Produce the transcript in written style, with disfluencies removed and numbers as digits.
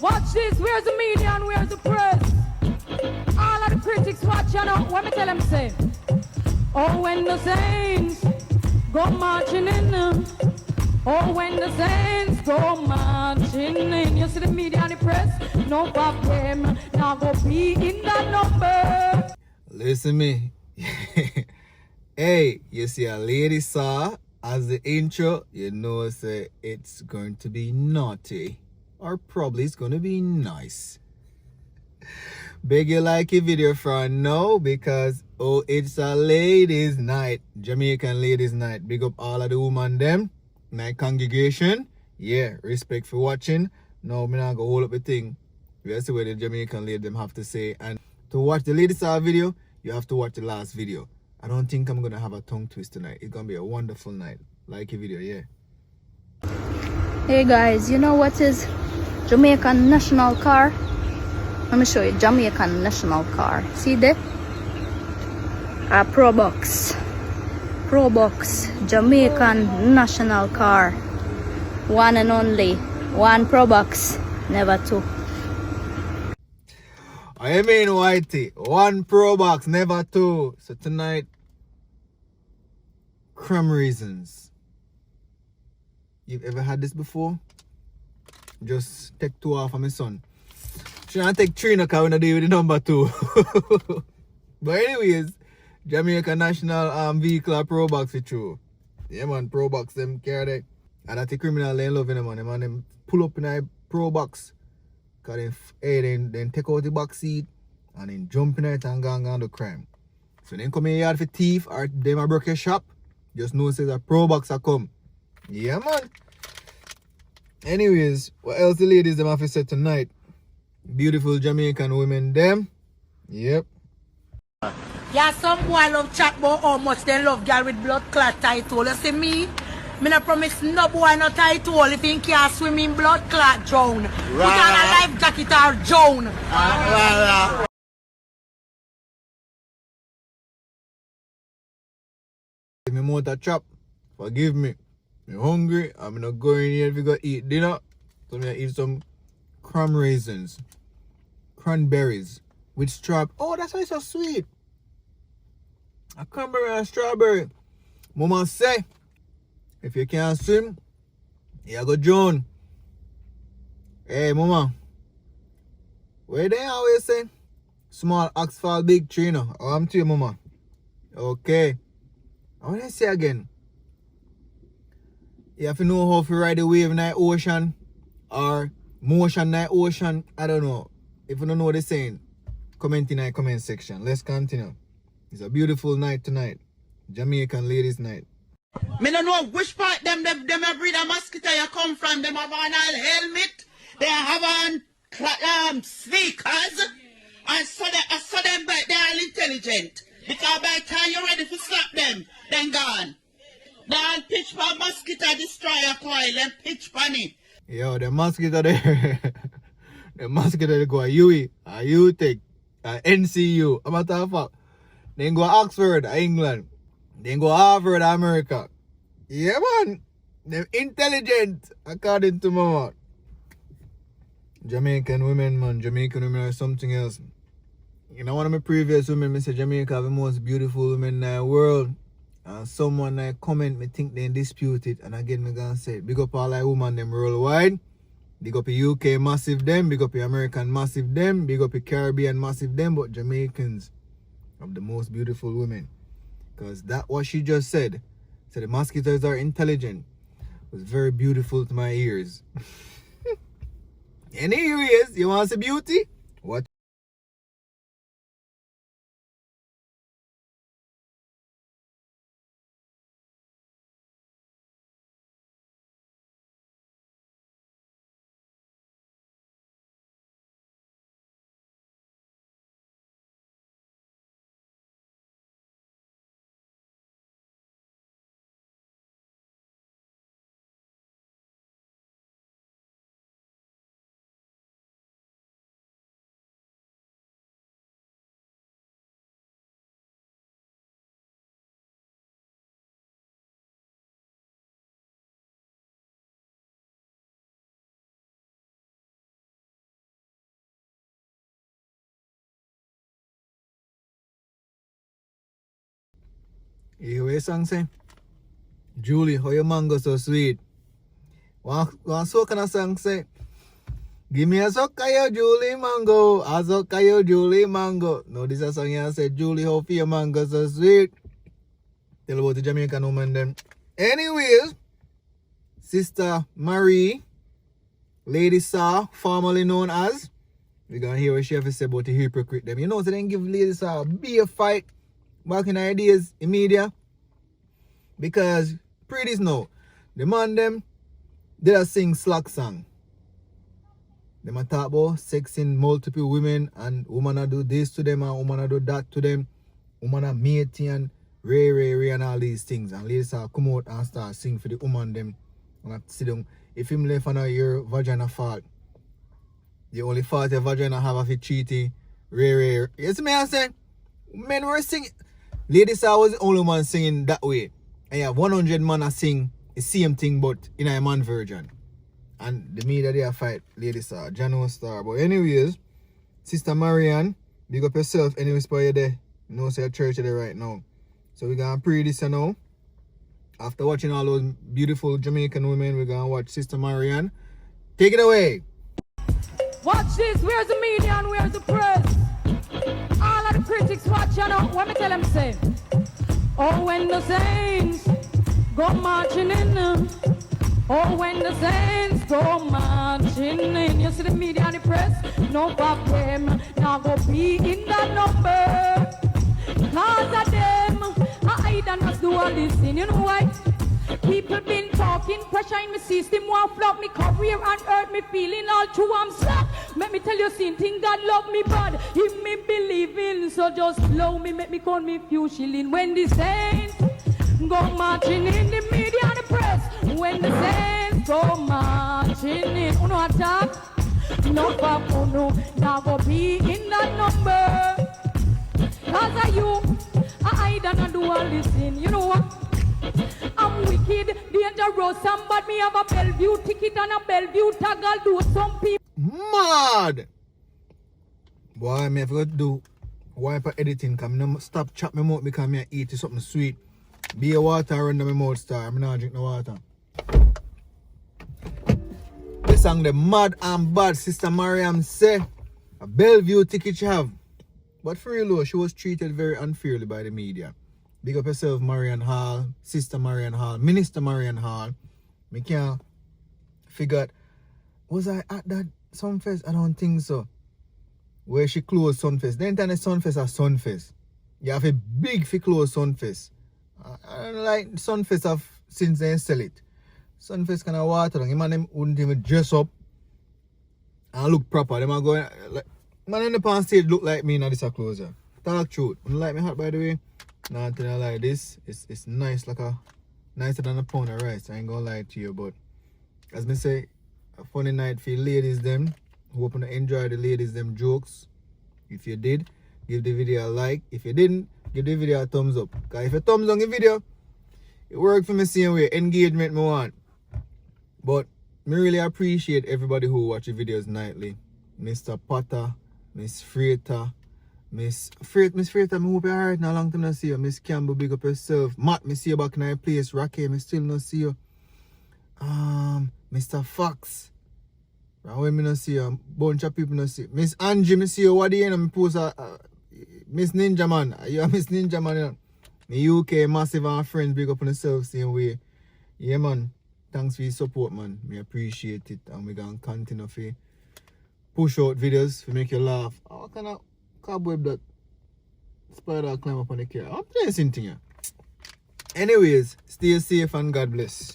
Watch this, where's the media and where's the press? All of the critics watch out. What me tell them say? Oh, when the saints go marching in. Oh, when the saints go marching in. You see the media and the press? No problem. Now go be in that number. Listen me. Hey, you see a lady saw as the intro, you know say it's going to be naughty. Or probably it's going to be nice. Beg you like a video from now because it's a ladies night. Jamaican ladies night. Big up all of the women them. My congregation. Yeah, respect for watching. Now me not go hold up the thing. We see what the Jamaican ladies them have to say. And to watch the ladies video, you have to watch the last video. I don't think I'm gonna have a tongue twist tonight. It's gonna be a wonderful night. Like a video, yeah. Hey guys, you know what is Jamaican national car? Let me show you Jamaican national car. See there? A Probox. Probox Jamaican national car. One and only. One Probox, never two. I mean, Whitey, one Probox, never two. So tonight, crumb reasons. You've ever had this before? Just take two off of my son. Should I take three now because we're not dealing with the number two. But anyways, Jamaica National Vehicle Probox for true. Yeah man, Probox them carry that. And that's the criminal they love them man. Them pull up in a Probox. Cause then take out the back seat and then jump in it and go and do crime. So then come in yard for thief or them a broke your shop. Just know says a Probox a come. Yeah man. Anyways, what else the ladies them have to say tonight? Beautiful Jamaican women them. Yep. Yeah, some boy love chat about how much they love girl with blood clot title. You see me? Me no promise no boy no title if he can't swim in blood clot drown. Put on a life jacket or drown. My motor chop. Forgive me. I'm hungry. I'm not going here if you go eat dinner. So I'm gonna eat some crumb raisins. Cranberries with strawberry. Oh, that's why it's so sweet. A cranberry and strawberry. Mama say, if you can't swim, you go drown. Hey, mama. Where they always say? Small ox fall big tree, no? Oh, I'm to you, mama. Okay. I want to say again. You have to know how to ride the wave in the ocean or motion in the ocean. I don't know. If you don't know what they're saying, comment in the comment section. Let's continue. It's a beautiful night tonight. Jamaican ladies night. Me don't know which part them breed a mosquito you come from. Them have on a helmet. They have on speakers. And so them but they are intelligent. Because by the time you're ready to slap them, then gone. Then pitch for mosquito destroyer coil and pitch for it. Yo, the mosquito there. The mosquito they go a UE, a UTech, a NCU. I'm a talk about. Then go Oxford, England. Then go Harvard, America. Yeah, man. They're intelligent, according to mama. Jamaican women, man. Jamaican women are something else. You know, one of my previous women, I said Jamaica have the most beautiful women in the world. And someone comment, me think they dispute it. And again, me gonna say, big up all the women them worldwide. Big up the UK massive them. Big up the American massive them. Big up the Caribbean massive them. But Jamaicans have the most beautiful women. Because that what she just said. Said the mosquitoes are intelligent. Was very beautiful to my ears. Anyways, you want to see beauty? What? You hear what your song say? Julie, how your mango so sweet? One so kind of song say, give me a sokayo Julie mango, a sokayo Julie mango. No, this is a song here say, Julie, how for your mango so sweet? Tell about the Jamaican woman then. Anyways, Sister Marie, Lady Saw, formerly known as, we're gonna hear what she have to say about the hypocrite them. You know, so they give Lady Saw a beer fight back in the days in media. Because pretty now, the man them, they are sing slack song. They might talk about sexing multiple women and woman a do this to them and woman a do that to them. Woman a matey and ray and all these things. And ladies are come out and start sing for the woman them. And I sit down. If him left on your vagina fault, the only fault your vagina have of it cheating, ray. You see me I say? Men were singing. Ladies I was the only one singing that way. And you have 100 man a sing the same thing but in a man version. And the media they fight Ladies are Jano Star. But anyways, Sister Marian, big up yourself anyways for you there. You know, say a church there right now. So we're gonna pray this now. After watching all those beautiful Jamaican women, we're gonna watch Sister Marian. Take it away. Watch this. Where's the media and where's the press? All of the critics watching out. What me tell them say? Oh, when the saints go marching in. Oh, when the saints go marching in. You see the media and the press? No problem. Now go be in that number. Cause of them, I don't have to do all this thing. You know why? People been talking, pressure in my system, want flop me career and hurt me feeling all true. I'm slack. Make me tell you something, God love me bad. If me believe in, so just blow me, make me call me few shilling. When the saints go marching in, the media and the press. When the saints go marching in, uno attack, no pop, uno, now go be in that number. Cause of you, I don't do all this thing. You know what? I'm wicked, dangerous, but me have a Bellevue ticket and a Bellevue tag. I'll do some people. Mad! Boy, me have got to do wipe editing because I don't stop chop my mouth because I eat something sweet. Be a water under my mouth star. I'm not drink no water. The song the mad and bad Sister Mariam say a Bellevue ticket she have. But for real though, she was treated very unfairly by the media. Big up yourself, Marian Hall, Sister Marian Hall, Minister Marian Hall. Me can't figure out, was I at that Sumfest? I don't think so. Where she closed Sumfest. The entire Sumfest are Sumfest. You have a big fi close Sumfest. I don't like Sumfest of since they sell it. Sumfest kind of water down. Man, them wouldn't even dress up and look proper. Them are going like, man in the pan stage look like me in this closure. Talk truth. You like me hot by the way? Nah, until I like this. It's nice, like a nicer than a pound of rice. I ain't gonna lie to you, but as me say, a funny night for ladies them. Hoping to enjoy the ladies them jokes. If you did, give the video a like. If you didn't, give the video a thumbs up. Cause if you thumbs on the video, it worked for me same way. Engagement me want. But me really appreciate everybody who watch the videos nightly. Mr. Potter, Miss Freighter, Miss Freighter, me hope you're alright now. Long time no see you. Miss Campbell, big up yourself. Matt, me see you back in our place. Rocky, me still no see you. Mr. Fox. When me no see you, a bunch of people no see you. Miss Angie, me see you. What do you know? Me post Miss Ninja Man. You are Miss Ninja Man, you know? Me UK massive and friends, big up on yourself same way. Yeah, man. Thanks for your support, man. Me appreciate it. And we gonna continue to push out videos to make you laugh. What kind of cobweb that spider climb up on the car? I'm playing something here. Anyways, stay safe and God bless.